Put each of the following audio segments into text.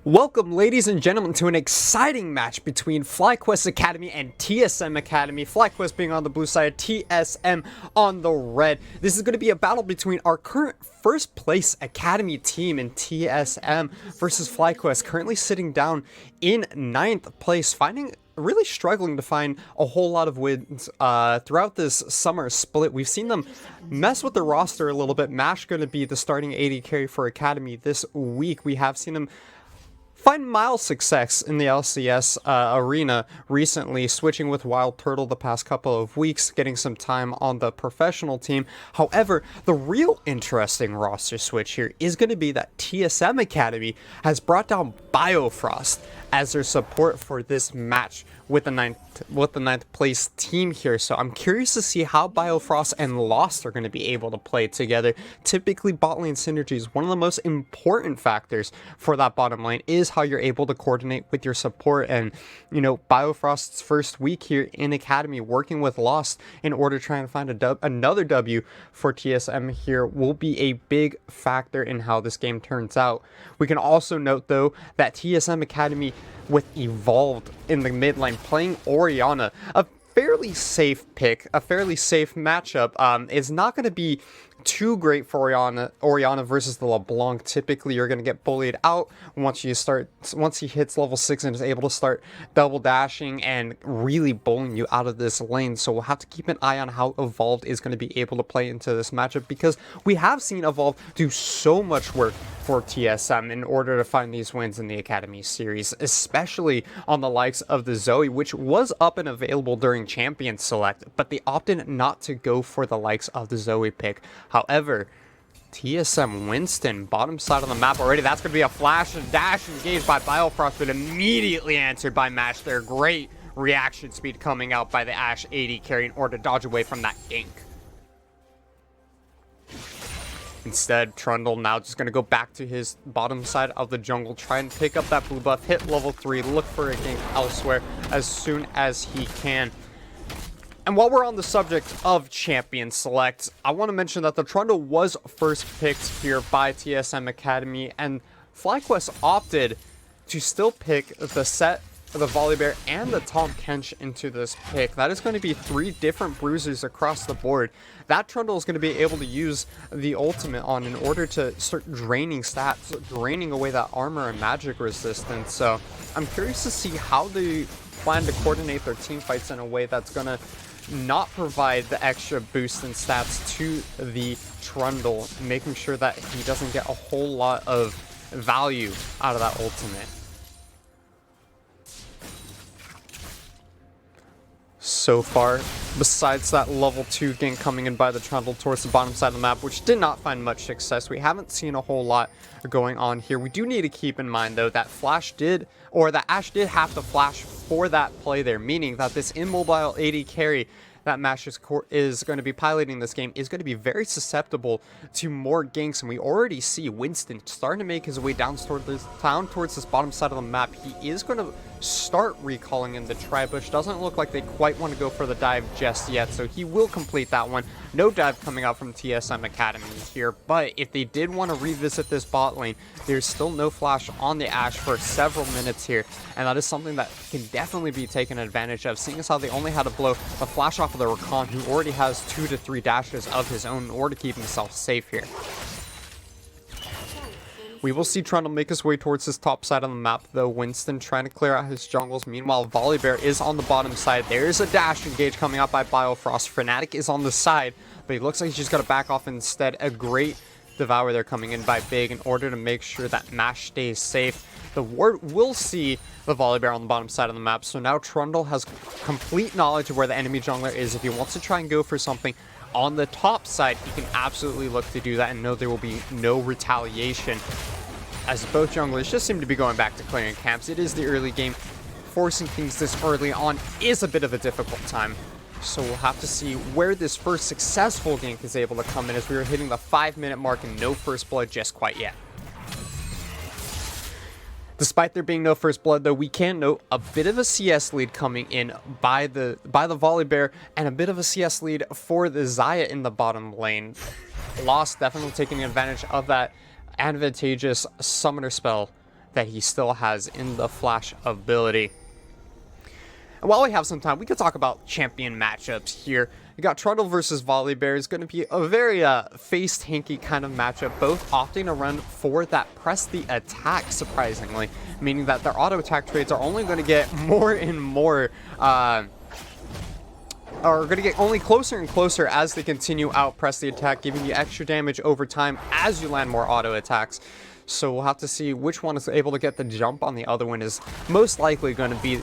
Welcome, ladies and gentlemen, to an exciting match between FlyQuest Academy and TSM Academy. FlyQuest being on the blue side, TSM on the red. This is going to be a battle between our current first place Academy team in TSM versus FlyQuest, currently sitting down in 9th place, really struggling to find a whole lot of wins throughout this summer split. We've seen them mess with the roster a little bit. Mash going to be the starting AD carry for Academy this week. We have seen them find mild success in the LCS arena recently, switching with Wild Turtle the past couple of weeks, getting some time on the professional team. However, the real interesting roster switch here is going to be that TSM Academy has brought down Biofrost as their support for this match with the ninth place team here. So I'm curious to see how Biofrost and Lost are going to be able to play together. Typically, bot lane synergy is one of the most important factors for that bottom lane, is how you're able to coordinate with your support. And, you know, Biofrost's first week here in Academy working with Lost in order to try and find another W for TSM here will be a big factor in how this game turns out. We can also note, though, that TSM Academy with Evolved in the mid lane playing Orianna, a fairly safe pick, a fairly safe matchup. Is not going to be too great for Orianna versus the LeBlanc. Typically, you're going to get bullied out once he hits level 6 and is able to start double dashing and really bullying you out of this lane. So we'll have to keep an eye on how Evolved is going to be able to play into this matchup, because we have seen Evolved do so much work for TSM in order to find these wins in the Academy series, especially on the likes of the Zoe, which was up and available during Champion Select, but they opted not to go for the likes of the Zoe pick. However, TSM Winston, bottom side of the map already. That's going to be a flash and dash engaged by Biofrost, but immediately answered by Mash there. Great reaction speed coming out by the Ashe AD carry in order to dodge away from that gank. Instead, Trundle now just going to go back to his bottom side of the jungle, try and pick up that blue buff, hit level 3, look for a gank elsewhere as soon as he can. And while we're on the subject of Champion Select, I want to mention that the Trundle was first picked here by TSM Academy, and FlyQuest opted to still pick the Set, the Volibear, and the Tahm Kench into this pick. That is going to be 3 different bruisers across the board. That Trundle is going to be able to use the ultimate on in order to start draining stats, draining away that armor and magic resistance. So I'm curious to see how they plan to coordinate their team fights in a way that's going to not provide the extra boost in stats to the Trundle, making sure that he doesn't get a whole lot of value out of that ultimate. So far, besides that level 2 gank coming in by the Trundle towards the bottom side of the map, which did not find much success, we haven't seen a whole lot going on here. We do need to keep in mind, though, that Ashe did have to flash for that play there, meaning that this immobile AD carry that Mash is going to be piloting this game is going to be very susceptible to more ganks, and we already see Winston starting to make his way down towards this bottom side of the map. He is going to start recalling in the tri-bush. Doesn't look like they quite want to go for the dive just yet, so he will complete that one. No dive coming out from TSM Academy here, but if they did want to revisit this bot lane, there's still no flash on the Ashe for several minutes here, and that is something that can definitely be taken advantage of, seeing as how they only had to blow the flash off of the Rakan, who already has 2 to 3 dashes of his own in order to keep himself safe here. We will see Trundle make his way towards his top side of the map, though. Winston trying to clear out his jungles. Meanwhile, Volibear is on the bottom side. There's a dash engage coming out by Biofrost. Fnatic is on the side, but he looks like he's just got to back off instead. A great Devour there coming in by Big in order to make sure that Mash stays safe. The Ward will see the Volibear on the bottom side of the map, so now Trundle has complete knowledge of where the enemy jungler is. If he wants to try and go for something on the top side, he can absolutely look to do that and know there will be no retaliation, as both junglers just seem to be going back to clearing camps. It is the early game. Forcing things this early on is a bit of a difficult time, so we'll have to see where this first successful gank is able to come in, as we are hitting the 5-minute mark and no first blood just quite yet. Despite there being no first blood, though, we can note a bit of a CS lead coming in by the Volibear, and a bit of a CS lead for the Xayah in the bottom lane. Lost definitely taking advantage of that advantageous summoner spell that he still has in the flash ability. And while we have some time, we could talk about champion matchups here. We got Trundle versus Volibear is going to be a very face-tanky kind of matchup, both opting to run for that press the attack, surprisingly, meaning that their auto attack trades are only going to get more and more, are going to get only closer and closer as they continue out press the attack, giving you extra damage over time as you land more auto attacks. So we'll have to see which one is able to get the jump on the other one is most likely going to be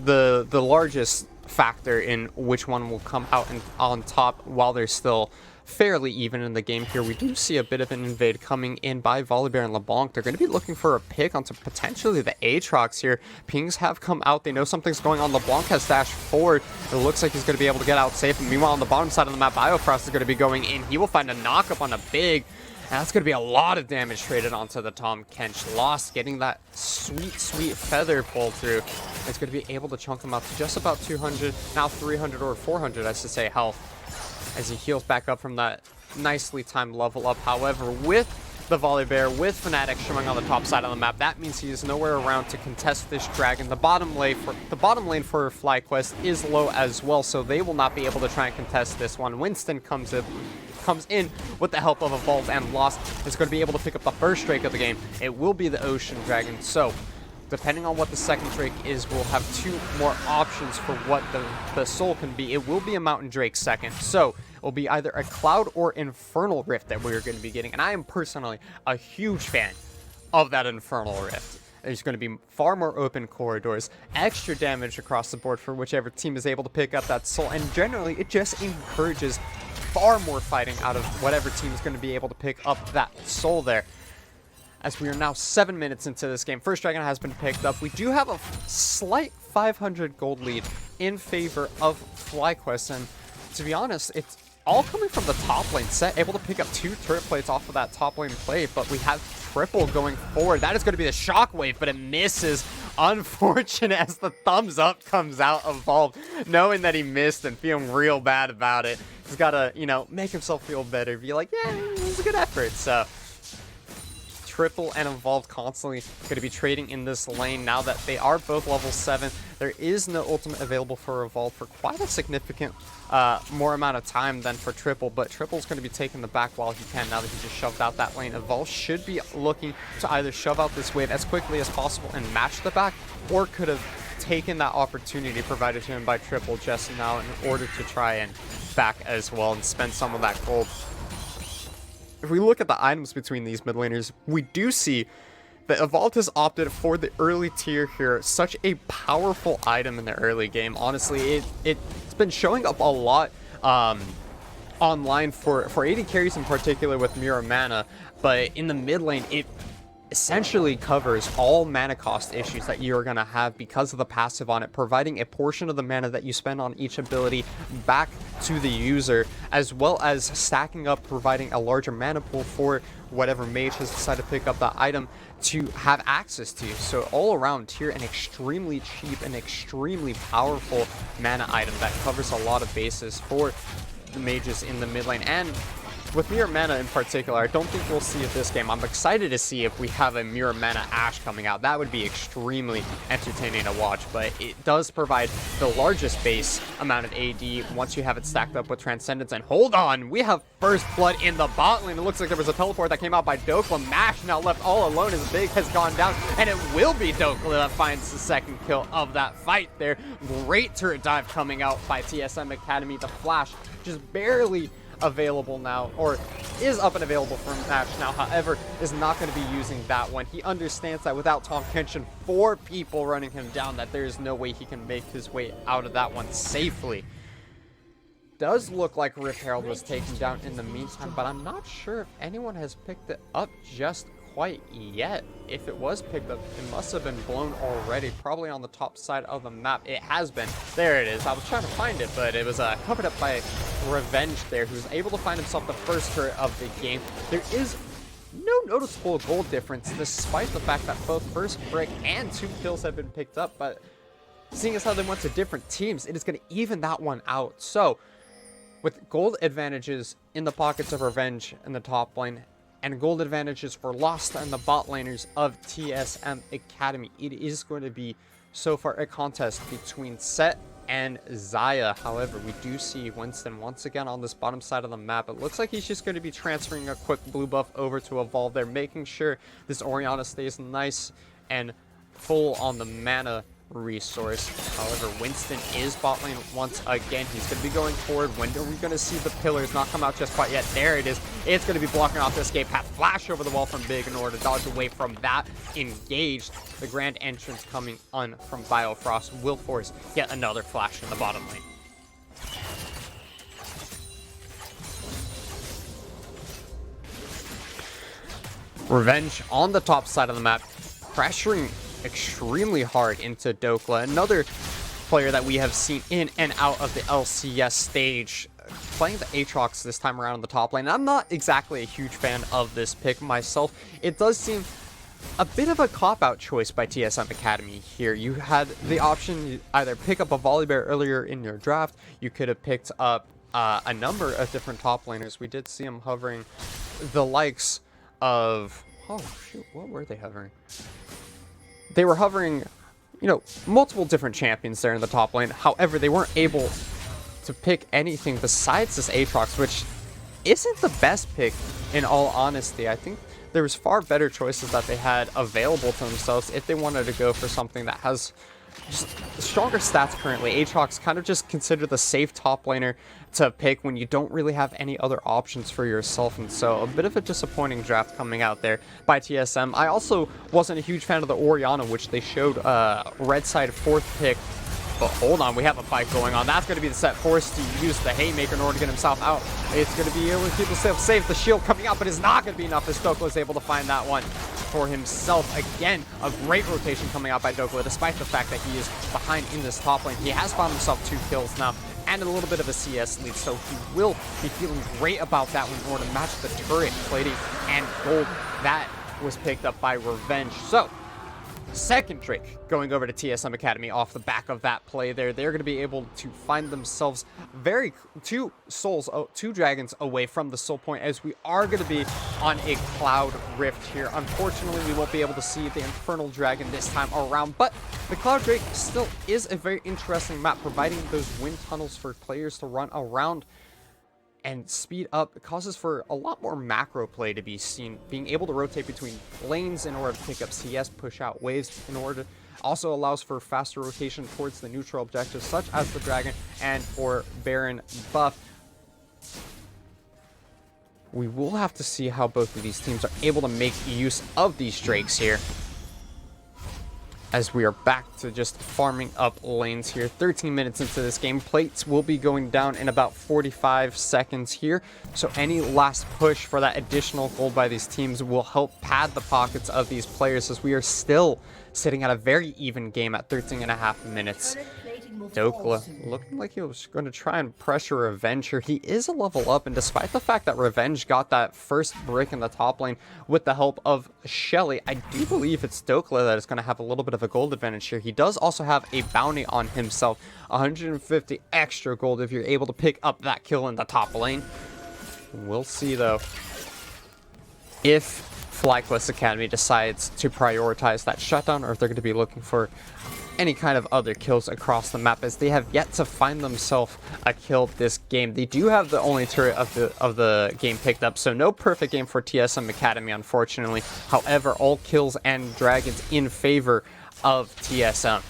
the largest factor in which one will come out on top while they're still fairly even in the game here. We do see a bit of an invade coming in by Volibear and LeBlanc. They're going to be looking for a pick onto potentially the Aatrox here. Pings have come out. They know something's going on. LeBlanc has dashed forward. It looks like he's going to be able to get out safe. And meanwhile, on the bottom side of the map, Biofrost is going to be going in. He will find a knock-up on a big. And that's going to be a lot of damage traded onto the Tahm Kench. Lost getting that sweet, sweet feather pull through. It's going to be able to chunk him out to just about 200, now 300 or 400, I should say, health as he heals back up from that nicely timed level up. However, with the Volibear, with Fnatic showing on the top side of the map, that means he is nowhere around to contest this dragon. The bottom lane for FlyQuest is low as well, so they will not be able to try and contest this one. Winston comes in with the help of Evolve and Lost is going to be able to pick up the first Drake of the game. It will be the Ocean Dragon, so depending on what the second Drake is, we'll have two more options for what the soul can be. It will be a Mountain Drake second, so it will be either a Cloud or Infernal Rift that we're going to be getting, and I am personally a huge fan of that Infernal Rift. There's going to be far more open corridors, extra damage across the board for whichever team is able to pick up that soul, and generally it just encourages far more fighting out of whatever team is going to be able to pick up that soul there. As we are now 7 minutes into this game, first dragon has been picked up. We do have a slight 500 gold lead in favor of FlyQuest, and to be honest, it's all coming from the top lane set, able to pick up 2 turret plates off of that top lane play, but we have triple going forward. That is going to be the shockwave, but it misses. Unfortunate as the thumbs up comes out of Evolve, knowing that he missed and feeling real bad about it. He's got to, you know, make himself feel better, be like, yeah, it was a good effort. So Triple and Evolve constantly going to be trading in this lane now that they are both level 7. There is no ultimate available for Evolve for quite a significant more amount of time than for Triple, but Triple's going to be taking the back while he can now that he just shoved out that lane. Evolve should be looking to either shove out this wave as quickly as possible and match the back, or could have taken that opportunity provided to him by Triple just now in order to try and back as well and spend some of that gold. If we look at the items between these mid laners, we do see that Evolve has opted for the early tier here. Such a powerful item in the early game. Honestly, it's been showing up a lot online for AD carries in particular with Mirror Mana, but in the mid lane, it essentially covers all mana cost issues that you're going to have because of the passive on it, providing a portion of the mana that you spend on each ability back to the user, as well as stacking up, providing a larger mana pool for whatever mage has decided to pick up that item to have access to. So all around here, an extremely cheap and extremely powerful mana item that covers a lot of bases for the mages in the mid lane. And with Mirror Mana in particular, I don't think we'll see it this game. I'm excited to see if we have a Mirror Mana Ashe coming out. That would be extremely entertaining to watch, but it does provide the largest base amount of AD once you have it stacked up with Transcendence. And hold on, we have First Blood in the bot lane. It looks like there was a teleport that came out by Dokla. Mash now left all alone as Big has gone down, and it will be Dokla that finds the second kill of that fight there. Great turret dive coming out by TSM Academy. The flash just barely available now, or is up and available for Mash now, however, is not going to be using that one. He understands that without Tahm Kench and 4 people running him down, that there is no way he can make his way out of that one safely. Does look like Rift Herald was taken down in the meantime, but I'm not sure if anyone has picked it up just quite yet. If it was picked up, it must have been blown already, probably on the top side of the map. It has been. There it is. I was trying to find it, but it was covered up by Revenge there, who's able to find himself the first turret of the game. There is no noticeable gold difference, despite the fact that both first brick and 2 kills have been picked up, but seeing as how they went to different teams, it is going to even that one out. So with gold advantages in the pockets of Revenge in the top lane, and gold advantages were lost on the bot laners of TSM Academy. It is going to be so far a contest between Set and Zaya. However, we do see Winston once again on this bottom side of the map. It looks like he's just going to be transferring a quick blue buff over to Evolve there, making sure this Orianna stays nice and full on the mana resource. However, Winston is bot lane once again. He's going to be going forward. When are we going to see the pillars not come out just quite yet? There it is. It's going to be blocking off the escape path. Flash over the wall from Big in order to dodge away from that. Engaged. The grand entrance coming on from Biofrost will force yet another flash in the bottom lane. Revenge on the top side of the map, pressuring extremely hard into Dokla, another player that we have seen in and out of the LCS stage, playing the Aatrox this time around in the top lane. I'm not exactly a huge fan of this pick myself. It does seem a bit of a cop-out choice by TSM Academy here. You had the option to either pick up a Volibear earlier in your draft. You could have picked up a number of different top laners. We did see him hovering the likes of... oh, shoot, what were they hovering? They were hovering, you know, multiple different champions there in the top lane. However, they weren't able to pick anything besides this Aatrox, which isn't the best pick in all honesty. I think there was far better choices that they had available to themselves if they wanted to go for something that has just stronger stats currently. Aatrox kind of just considered the safe top laner to pick when you don't really have any other options for yourself, and so a bit of a disappointing draft coming out there by TSM. I also wasn't a huge fan of the Orianna, which they showed red side 4th pick. But hold on, we have a fight going on. That's going to be the Set forced to use the Haymaker in order to get himself out. It's going to be able to keep himself safe. The shield coming out, but it's not going to be enough as Dokla is able to find that one for himself. Again, a great rotation coming out by Dokla, despite the fact that he is behind in this top lane. He has found himself 2 kills now and a little bit of a CS lead, so he will be feeling great about that one in order to match the turret plating and gold that was picked up by Revenge. So, second trick going over to TSM Academy off the back of that play there. They're going to be able to find themselves two dragons away from the soul point, as we are going to be on a cloud rift here. Unfortunately, we won't be able to see the infernal dragon this time around, but the cloud drake still is a very interesting map, providing those wind tunnels for players to run around and speed up. It causes for a lot more macro play to be seen, being able to rotate between lanes in order to pick up CS, push out waves in order to also allows for faster rotation towards the neutral objectives such as the dragon and for Baron buff. We will have to see how both of these teams are able to make use of these drakes here, as we are back to just farming up lanes here. 13 minutes into this game. Plates will be going down in about 45 seconds here. So any last push for that additional gold by these teams will help pad the pockets of these players, as we are still sitting at a very even game at 13.5 minutes. Dokla looking like he was going to try and pressure Revenge here. He is a level up, and despite the fact that Revenge got that first break in the top lane with the help of Shelly, I do believe it's Dokla that is going to have a little bit of a gold advantage here. He does also have a bounty on himself, 150 extra gold if you're able to pick up that kill in the top lane. We'll see though if FlyQuest Academy decides to prioritize that shutdown, or if they're going to be looking for any kind of other kills across the map, as they have yet to find themselves a kill this game. They do have the only turret of the game picked up, so no perfect game for TSM Academy, unfortunately. However, all kills and dragons in favor of TSM.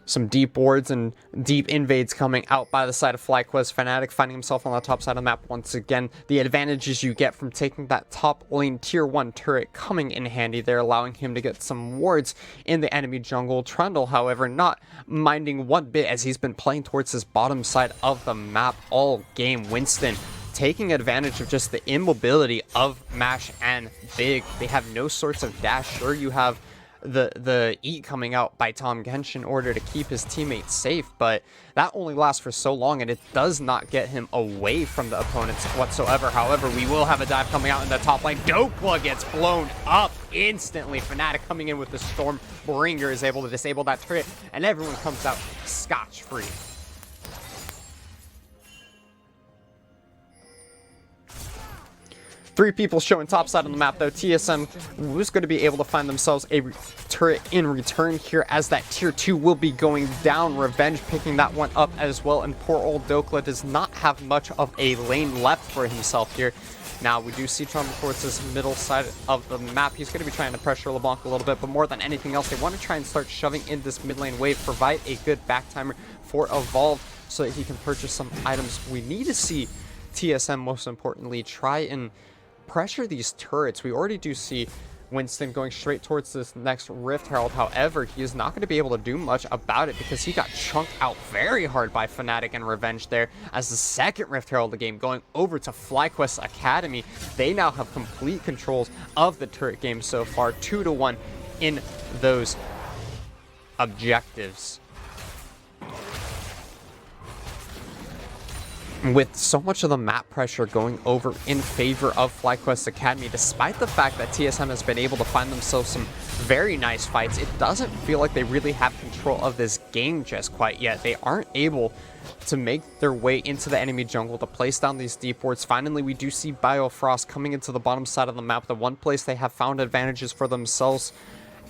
Some deep wards and deep invades coming out by the side of FlyQuest. Fnatic finding himself on the top side of the map once again. The advantages you get from taking that top lane tier 1 turret coming in handy there, allowing him to get some wards in the enemy jungle. Trundle, however, not minding one bit, as he's been playing towards his bottom side of the map all game. Winston taking advantage of just the immobility of Mash and Big. They have no sorts of dash. Sure, you have the eat coming out by Tom Gensh in order to keep his teammates safe, but that only lasts for so long, and it does not get him away from the opponents whatsoever. However, we will have a dive coming out in the top lane. Dokla gets blown up instantly. Fnatic coming in with the Stormbringer is able to disable that turret, and everyone comes out scotch-free. 3 people showing top side on the map though. TSM was going to be able to find themselves a turret in return here, as that tier 2 will be going down. Revenge picking that one up as well, and poor old Dokla does not have much of a lane left for himself here. Now we do see Trump towards this middle side of the map. He's going to be trying to pressure LeBlanc a little bit, but more than anything else, they want to try and start shoving in this mid lane wave, provide a good back timer for Evolve so that he can purchase some items. We need to see TSM, most importantly, try and pressure these turrets. We already do see Winston going straight towards this next Rift Herald. However, he is not going to be able to do much about it because he got chunked out very hard by Fnatic and Revenge there, as the second Rift Herald of the game going over to FlyQuest Academy. They now have complete controls of the turret game so far, 2-1 in those objectives. With so much of the map pressure going over in favor of FlyQuest Academy, despite the fact that TSM has been able to find themselves some very nice fights, it doesn't feel like they really have control of this game just quite yet. They aren't able to make their way into the enemy jungle to place down these deep wards. Finally, we do see Biofrost coming into the bottom side of the map, the one place they have found advantages for themselves,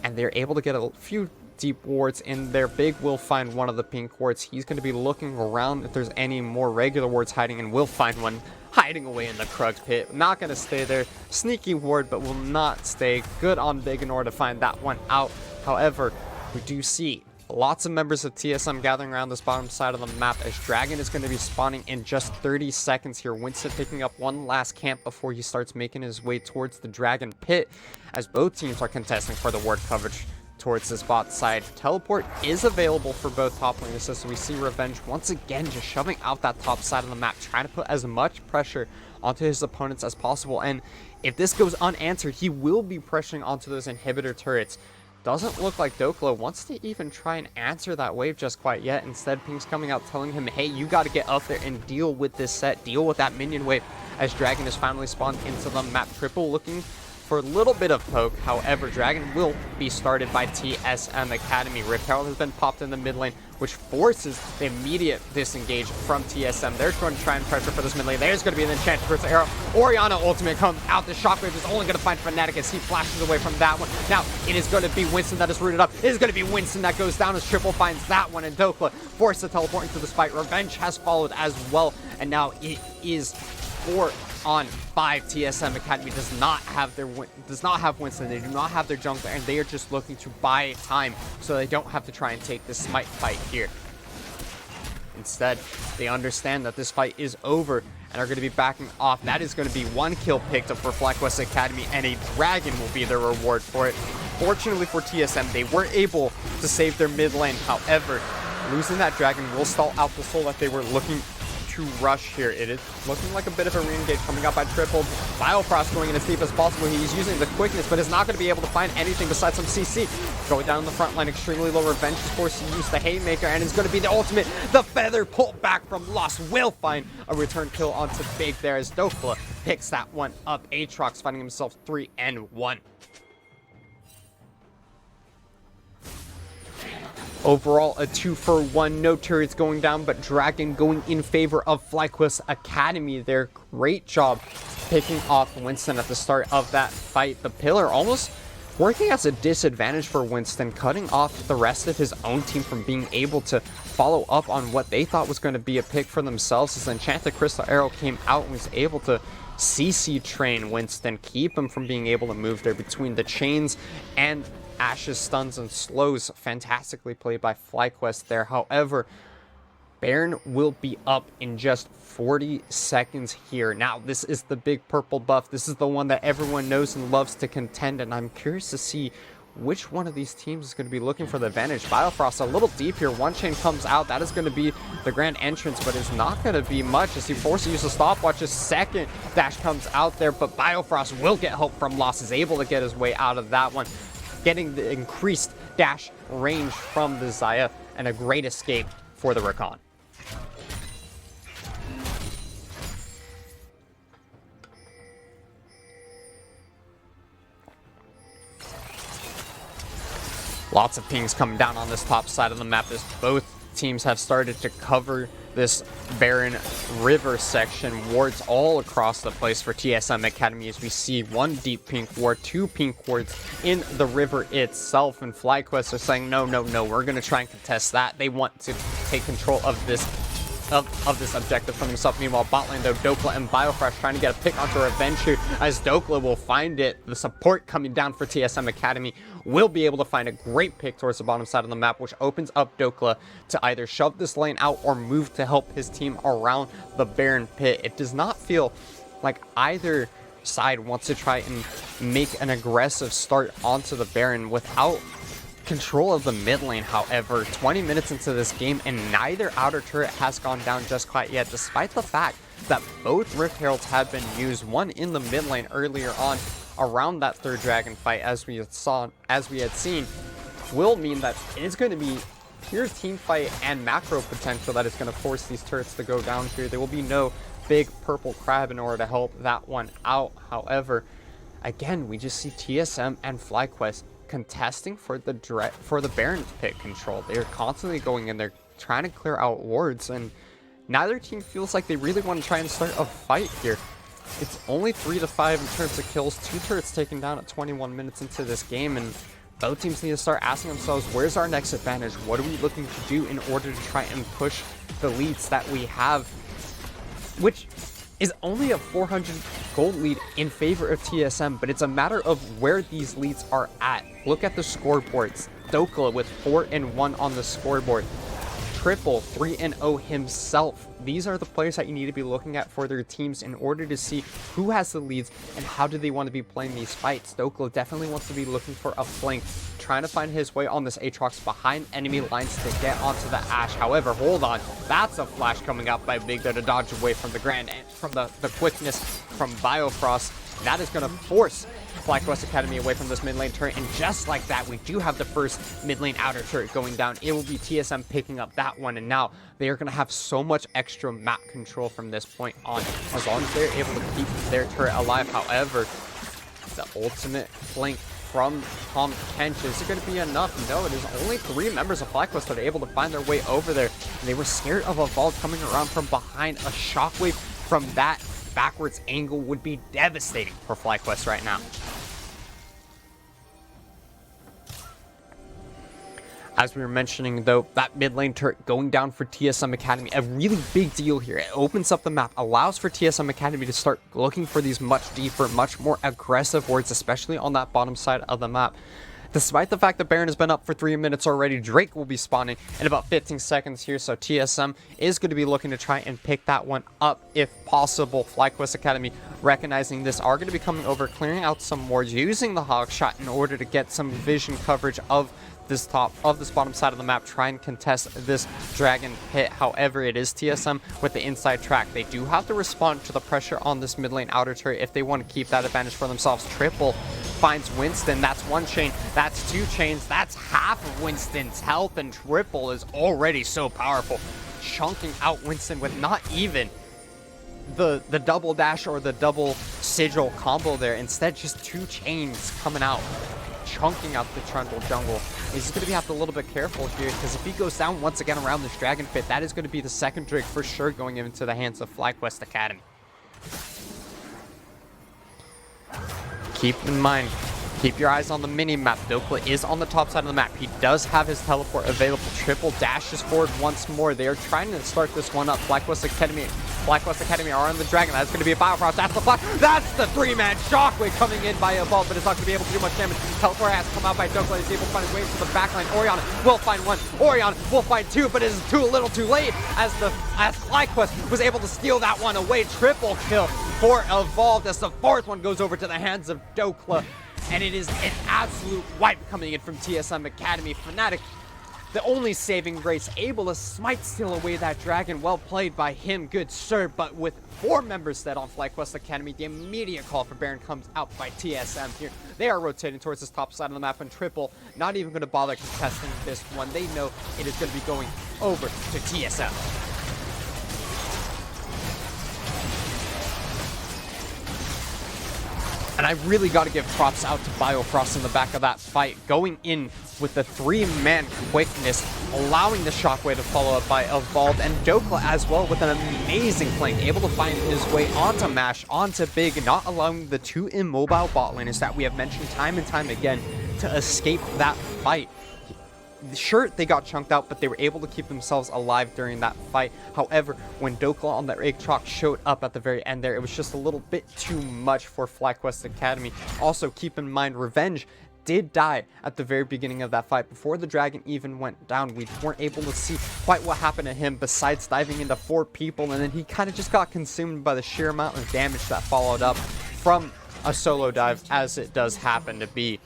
and they're able to get a few deep wards in there. Big will find one of the pink wards. He's going to be looking around if there's any more regular wards hiding, and will find one hiding away in the Krug pit. Not going to stay there. Sneaky ward, but will not stay. Good on Big in order to find that one out. However, we do see lots of members of TSM gathering around this bottom side of the map, as Dragon is going to be spawning in just 30 seconds here. Winston picking up one last camp before he starts making his way towards the Dragon pit, as both teams are contesting for the ward coverage towards this bot side. Teleport is available for both top lane assists. We see Revenge once again just shoving out that top side of the map, trying to put as much pressure onto his opponents as possible. And if this goes unanswered, he will be pressuring onto those inhibitor turrets. Doesn't look like Dokla wants to even try and answer that wave just quite yet. Instead, Pink's coming out telling him, hey, you got to get up there and deal with this set, deal with that minion wave, as Dragon is finally spawned into the map. Triple looking for a little bit of poke. However, Dragon will be started by TSM Academy. Rift Herald has been popped in the mid lane, which forces the immediate disengage from TSM. They're going to try and pressure for this mid lane. There's going to be an enchanted crystal arrow. Orianna ultimate comes out. The shockwave is only going to find Fnatic as he flashes away from that one. Now, it is going to be Winston that is rooted up. It is going to be Winston that goes down as Triple finds that one, and Dokla forced to teleport into this fight. Revenge has followed as well, and now it is 4-on-5. TSM Academy does not have Winston. They do not have their jungler, and they are just looking to buy time so they don't have to try and take this smite fight here. Instead, they understand that this fight is over and are going to be backing off. That is going to be 1 kill picked up for FlyQuest Academy, and a dragon will be their reward for it. Fortunately for TSM, they were able to save their mid lane. However, losing that dragon will stall out the soul that they were looking to rush here. It is looking like a bit of a re-engage coming out by Triple. Biofrost going in as deep as possible. He's using the quickness, but is not going to be able to find anything besides some CC. Going down the front line, extremely low. Revenge is forced to use the Haymaker, and it's going to be the ultimate. The feather pulled back from Lost will find a return kill onto Big there, as Dokla picks that one up. Aatrox finding himself 3-1. Overall, a 2-for-1, no turrets going down, but Dragon going in favor of FlyQuest Academy there. Great job picking off Winston at the start of that fight. The pillar almost working as a disadvantage for Winston, cutting off the rest of his own team from being able to follow up on what they thought was going to be a pick for themselves, as Enchanted Crystal Arrow came out and was able to CC train Winston, keep him from being able to move there between the chains and Ashes, stuns, and slows. Fantastically played by FlyQuest there. However, Baron will be up in just 40 seconds here. Now, this is the big purple buff. This is the one that everyone knows and loves to contend, and I'm curious to see which one of these teams is going to be looking for the advantage. Biofrost a little deep here. One chain comes out. That is going to be the grand entrance, but it's not going to be much as he forces to use a stopwatch. A second dash comes out there, but Biofrost will get help from Lost, is able to get his way out of that one, getting the increased dash range from the Xayah, and a great escape for the Rakan. Lots of pings coming down on this top side of the map as both teams have started to cover this barren river section. Wards all across the place for TSM Academy as we see 1 deep pink ward, 2 pink wards in the river itself, and FlyQuest are saying no, we're going to try and contest that. They want to take control of this objective for themselves. Meanwhile, bot lane though, Dokla and Biofresh trying to get a pick onto Revenge here, as Dokla will find it. The support coming down for TSM Academy will be able to find a great pick towards the bottom side of the map, which opens up Dokla to either shove this lane out or move to help his team around the Baron pit. It does not feel like either side wants to try and make an aggressive start onto the Baron without control of the mid lane. However, 20 minutes into this game and neither outer turret has gone down just quite yet, despite the fact that both Rift Heralds have been used, one in the mid lane earlier on around that third dragon fight, as we had seen, will mean that it is going to be pure team fight and macro potential that is going to force these turrets to go down here. There will be no big purple crab in order to help that one out. However, again, we just see TSM and FlyQuest contesting for the Baron pit control. They're constantly going in there trying to clear out wards, and neither team feels like they really want to try and start a fight here. It's only 3-5 in terms of kills, 2 turrets taken down at 21 minutes into this game, and both teams need to start asking themselves, where's our next advantage? What are we looking to do in order to try and push the leads that we have, which is only a 400 gold lead in favor of TSM, but it's a matter of where these leads are at. Look at the scoreboards. Dokla with 4-1 on the scoreboard. Triple 3-0 himself. These are the players that you need to be looking at for their teams in order to see who has the leads and how do they want to be playing these fights. Dokla definitely wants to be looking for a flank, trying to find his way on this Aatrox behind enemy lines to get onto the Ashe. However, hold on, that's a flash coming out by Big Bear to dodge away from the Grand, and from the quickness from Biofrost. That is going to force FlyQuest Academy away from this mid lane turret, and just like that, we do have the first mid lane outer turret going down. It will be TSM picking up that one, and now they are going to have so much extra map control from this point on, as long as they're able to keep their turret alive. However, the ultimate flank from Tom Kench, is it going to be enough? No, it is only 3 members of FlyQuest that are able to find their way over there, and they were scared of a vault coming around from behind. A shockwave from that backwards angle would be devastating for FlyQuest right now. As we were mentioning though, that mid lane turret going down for TSM Academy, a really big deal here. It opens up the map, allows for TSM Academy to start looking for these much deeper, much more aggressive wards, especially on that bottom side of the map. Despite the fact that Baron has been up for 3 minutes already, Drake will be spawning in about 15 seconds here, so TSM is going to be looking to try and pick that one up if possible. FlyQuest Academy, recognizing this, are going to be coming over, clearing out some wards, using the hog shot in order to get some vision coverage of this bottom side of the map, try and contest this dragon pit. However, it is TSM with the inside track. They do have to respond to the pressure on this mid lane outer turret if they want to keep that advantage for themselves. Triple finds Winston. That's 1 chain, that's 2 chains, that's half of Winston's health, and Triple is already so powerful, chunking out Winston with not even the double dash or the double sigil combo there. Instead, just 2 chains coming out, chunking out the Trundle jungle. He's going to have to be a little bit careful here, because if he goes down once again around this dragon pit, that is going to be the second Drake for sure going into the hands of FlyQuest Academy. Keep in mind, keep your eyes on the mini-map. Dokla is on the top side of the map. He does have his teleport available. Triple dashes forward once more. They are trying to start this one up. FlyQuest Academy are on the dragon. That's going to be a Biofrost. That's the flash. That's the 3-man shockwave coming in by a vault, but it's not going to be able to do much damage. Teleport has to come out by Dokla. He's able to find his way to the backline. Orion will find 1. Orion will find 2, but it is too little too late, as FlyQuest was able to steal that one away. Triple kill for Evolved, as the 4th one goes over to the hands of Dokla. And it is an absolute wipe coming in from TSM Academy. Fnatic, the only saving grace, able to smite steal away that dragon. Well played by him, good sir. But with 4 members set on FlyQuest Academy, the immediate call for Baron comes out by TSM here. They are rotating towards this top side of the map, and Triple not even going to bother contesting this one. They know it is going to be going over to TSM. And I really got to give props out to Biofrost in the back of that fight, going in with the 3-man quickness, allowing the Shockwave to follow up by Evolved, and Dokla as well with an amazing flank, able to find his way onto Mash, onto Big, not allowing the 2 immobile bot laners that we have mentioned time and time again to escape that fight. Sure, they got chunked out, but they were able to keep themselves alive during that fight. However, when Dokla on that Igtrock showed up at the very end there, it was just a little bit too much for FlyQuest Academy. Also, keep in mind, Revenge did die at the very beginning of that fight. Before the dragon even went down, we weren't able to see quite what happened to him besides diving into 4 people, and then he kind of just got consumed by the sheer amount of damage that followed up from a solo dive, as it does happen to be.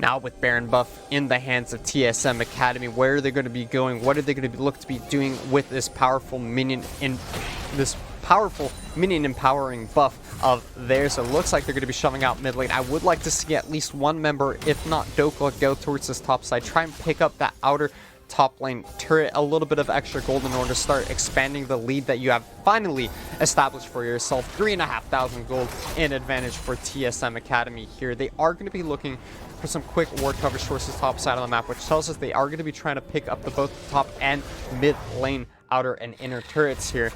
Now with Baron buff in the hands of TSM Academy, where are they going to be going? What are they going to look to be doing with this powerful minion empowering buff of theirs? So it looks like they're going to be shoving out mid lane. I would like to see at least one member, if not Dokla, go towards this top side, try and pick up that outer top lane turret, a little bit of extra gold in order to start expanding the lead that you have finally established for yourself. 3,500 gold in advantage for TSM Academy here. They are going to be looking for some quick ward coverage towards the top side of the map, which tells us they are going to be trying to pick up both the top and mid lane outer and inner turrets here.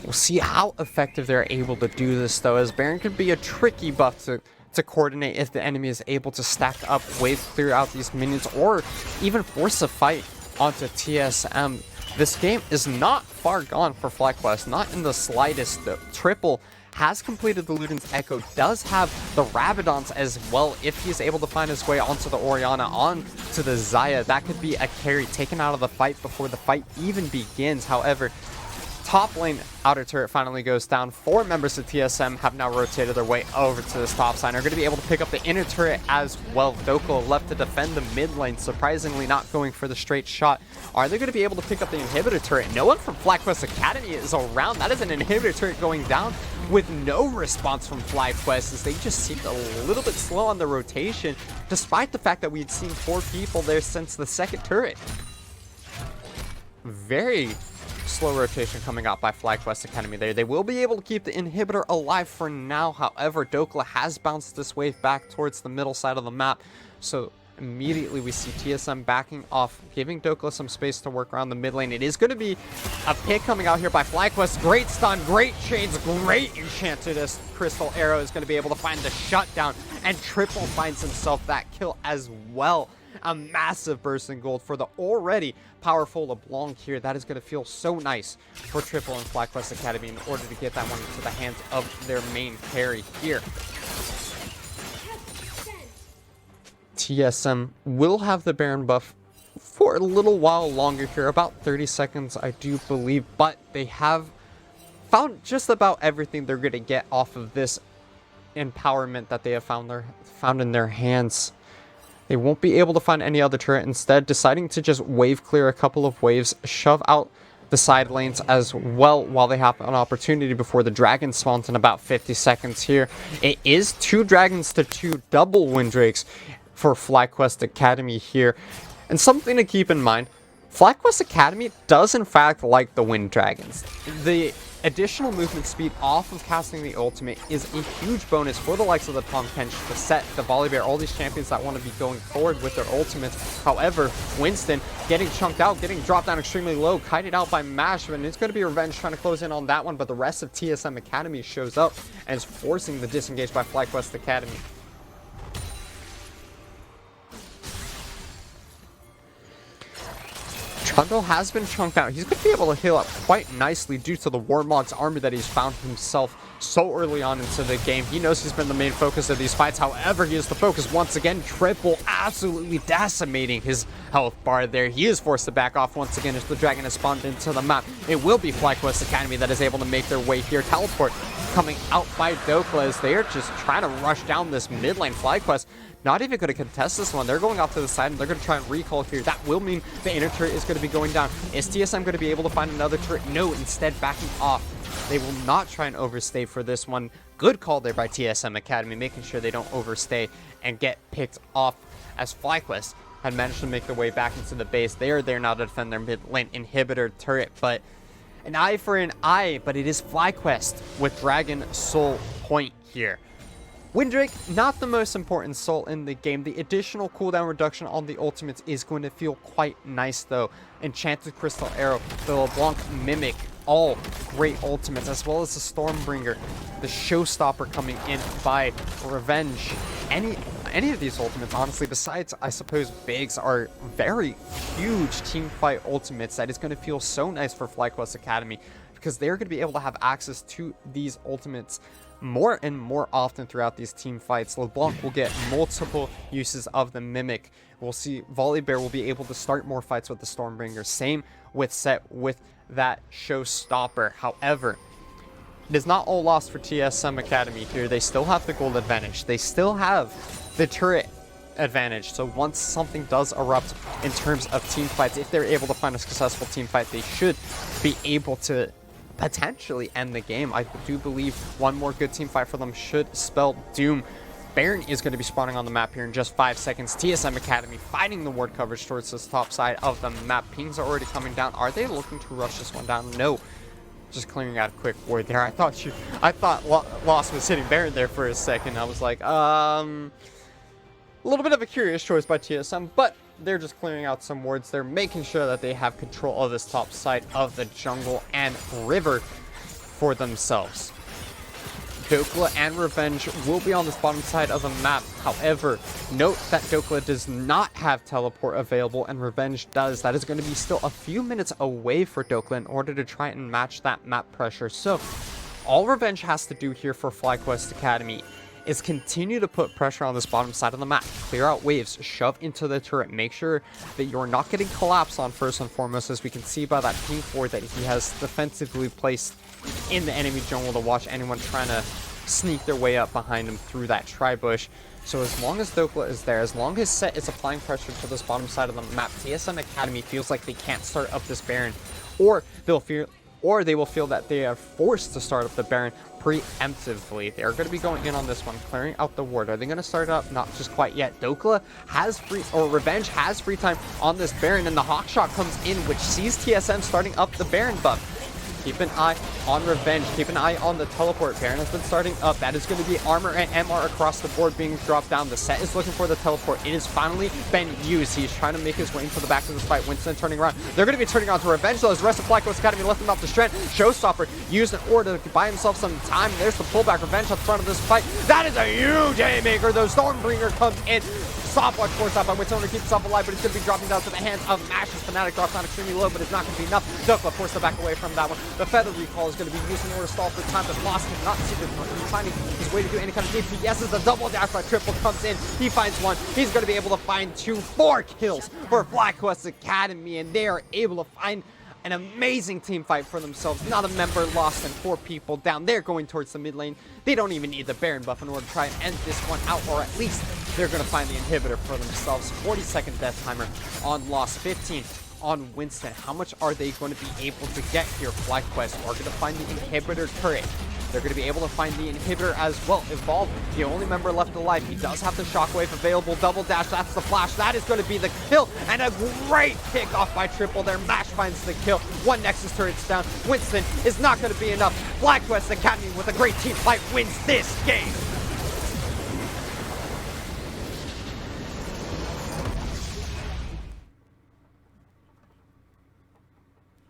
We'll see how effective they're able to do this, though, as Baron could be a tricky buff to coordinate if the enemy is able to stack up, wave clear out these minions, or even force a fight onto TSM. This game is not far gone for FlyQuest, not in the slightest. The Triple has completed the Luden's Echo, does have the Rabadons as well. If he's able to find his way onto the Orianna, onto the Xayah, that could be a carry taken out of the fight before the fight even begins. However, top lane outer turret finally goes down. 4 members of TSM have now rotated their way over to this top side. Are going to be able to pick up the inner turret as well. Dokla left to defend the mid lane, surprisingly not going for the straight shot. Are they going to be able to pick up the inhibitor turret? No one from FlyQuest Academy is around. That is an inhibitor turret going down with no response from FlyQuest, as they just seemed a little bit slow on the rotation, despite the fact that we'd seen 4 people there since the second turret. Very slow rotation coming out by FlyQuest Academy there. They will be able to keep the inhibitor alive for now. However, Dokla has bounced this wave back towards the middle side of the map. So immediately we see TSM backing off, giving Dokla some space to work around the mid lane. It is going to be a pick coming out here by FlyQuest. Great stun, great chains, great enchanted crystal arrow is going to be able to find the shutdown, and Triple finds himself that kill as well. A massive burst in gold for the already powerful LeBlanc here. That is going to feel so nice for Triple and FlyQuest Academy in order to get that one into the hands of their main carry here. TSM will have the Baron buff for a little while longer here, about 30 seconds I do believe, but they have found just about everything they're going to get off of this empowerment that they have found in their hands. They won't be able to find any other turret, instead deciding to just wave clear a couple of waves, shove out the side lanes as well while they have an opportunity before the dragon spawns in about 50 seconds here. It is 2 dragons to 2 double Windrakes for FlyQuest Academy here. And something to keep in mind, FlyQuest Academy does in fact like the Wind Dragons. The additional movement speed off of casting the ultimate is a huge bonus for the likes of the Tahm Kench, the Set, the Volibear, all these champions that want to be going forward with their ultimates. However, Winston getting chunked out, getting dropped down extremely low, kited out by Mash, and it's going to be Revenge trying to close in on that one, but the rest of TSM Academy shows up and is forcing the disengage by FlyQuest Academy. Trundle has been chunked out. He's going to be able to heal up quite nicely due to the Warmog's armor that he's found himself so early on into the game. He knows he's been the main focus of these fights. However, he is the focus once again. Triple absolutely decimating his health bar there. He is forced to back off once again as the dragon has spawned into the map. It will be FlyQuest Academy that is able to make their way here. Teleport coming out by Dokla as they are just trying to rush down this mid lane. FlyQuest not even going to contest this one. They're going off to the side and they're going to try and recall here. That will mean the inner turret is going to be going down. Is TSM going to be able to find another turret? No, instead backing off. They will not try and overstay for this one. Good call there by TSM Academy, making sure they don't overstay and get picked off, as FlyQuest had managed to make their way back into the base. They are there now to defend their mid lane inhibitor turret, but An eye for an eye, but it is FlyQuest with Dragon Soul Point here. Windrake, not the most important soul in the game. The additional cooldown reduction on the ultimates is going to feel quite nice though. Enchanted Crystal Arrow, the LeBlanc Mimic, all great ultimates, as well as the Stormbringer, the Showstopper coming in by Revenge. Any of these ultimates, honestly, besides, I suppose, Biggs, are very huge team fight ultimates that is going to feel so nice for FlyQuest Academy, because they're going to be able to have access to these ultimates more and more often throughout these team fights. LeBlanc will get multiple uses of the Mimic. We'll see Volibear will be able to start more fights with the Stormbringer. Same with Set with that Showstopper. However, it is not all lost for TSM Academy here. They still have the gold advantage. They still have the turret advantage. So once something does erupt in terms of team fights, if they're able to find a successful team fight, they should be able to potentially end the game. I do believe one more good team fight for them should spell doom. Baron is going to be spawning on the map here in just 5 seconds. TSM Academy fighting the ward coverage towards this top side of the map. Pings are already coming down. Are they looking to rush this one down? No. Just clearing out a quick ward there. I thought Lost was hitting Baron there for a second. I was like, a little bit of a curious choice by TSM, but they're just clearing out some wards. They're making sure that they have control of this top side of the jungle and river for themselves. Dokla and Revenge will be on this bottom side of the map. However, note that Dokla does not have teleport available and Revenge does. That is going to be still a few minutes away for Dokla in order to try and match that map pressure. So all Revenge has to do here for FlyQuest Academy is continue to put pressure on this bottom side of the map. Clear out waves, shove into the turret, make sure that you're not getting collapsed on first and foremost, as we can see by that pink ward that he has defensively placed in the enemy jungle to watch anyone trying to sneak their way up behind him through that tri-bush. So as long as Dokla is there, as long as Set is applying pressure to this bottom side of the map, TSM Academy feels like they can't start up this Baron, or they will feel that they are forced to start up the Baron preemptively. They're going to be going in on this one, clearing out the ward. Are they going to start up? Not just quite yet. Dokla has Revenge has free time on this Baron, and the Hawkshot comes in, which sees TSM starting up the Baron buff. Keep an eye on Revenge. Keep an eye on the teleport. Baron has been starting up. That is going to be armor and MR across the board being dropped down. The Set is looking for the teleport. It has finally been used. He's trying to make his way into the back of this fight. Winston turning around. They're going to be turning on to Revenge, though, as the rest of FlyQuest Academy left him off the strand. Showstopper used in order to buy himself some time. There's the pullback. Revenge at the front of this fight. That is a huge haymaker, though. Stormbringer comes in. Stopwatch forced out by Winston to keep himself alive, but it's going to be dropping down to the hands of Mash's Fnatic. Drops down extremely low, but it's not going to be enough. Dokla forced to back away from that one. The Feather Recall is going to be used in order to stall for time, but Lost cannot see the finding his way to do any kind of DPS as the double dash by Triple comes in. He finds one. He's going to be able to find 4 kills for FlyQuest Academy, and they are able to find an amazing team fight for themselves. Not a member lost and 4 people down. They're going towards the mid lane. They don't even need the Baron buff in order to try and end this one out, or at least they're going to find the inhibitor for themselves. 40-second death timer on Lost, 15 on Winston. How much are they going to be able to get here? FlyQuest are going to find the inhibitor turret. They're going to be able to find the inhibitor as well. Evolve, the only member left alive. He does have the shockwave available. Double dash, that's the flash. That is going to be the kill. And a great pick off by Triple there. Mash finds the kill. 1 Nexus turret's down. Winston is not going to be enough. FlyQuest Academy with a great team fight wins this game.